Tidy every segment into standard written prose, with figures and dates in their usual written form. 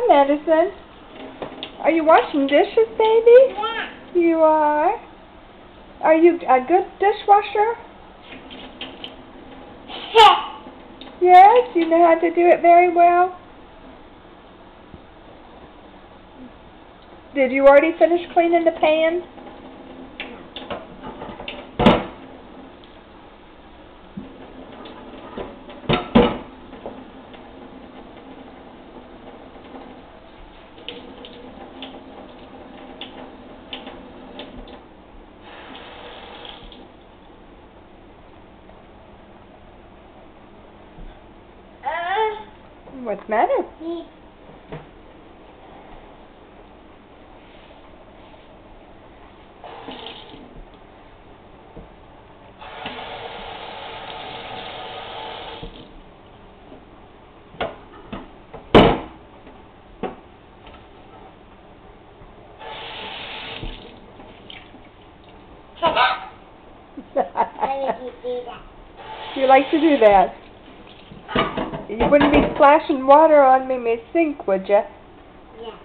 Madison. Are you washing dishes, baby? Yeah. You are? Are you a good dishwasher? Yes? You know how to do it very well? Did you already finish cleaning the pan? What's the matter? You like to do that? You wouldn't be splashing water on me, Miss Sink, would you? Yeah.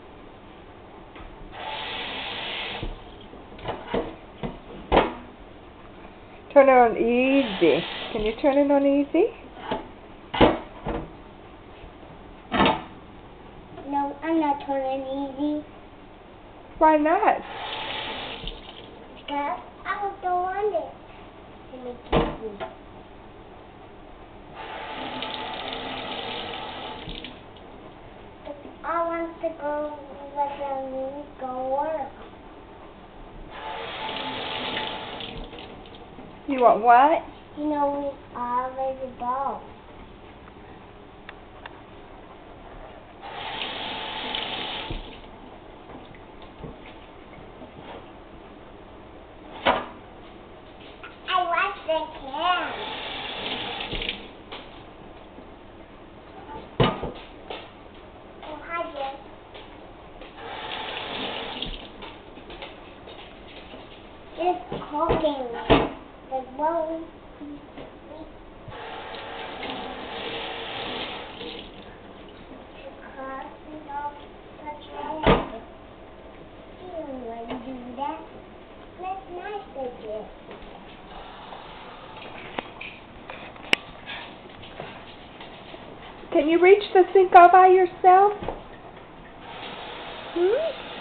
Turn it on easy. Can you turn it on easy? No, I'm not turning easy. Why not? Because I don't want it to make it easy. I want to go let me go work. You want what? You know, we already go. I like the can. Oh, hi, Jess. It's cooking. The bowl. Can you reach the sink all by yourself? Hmm?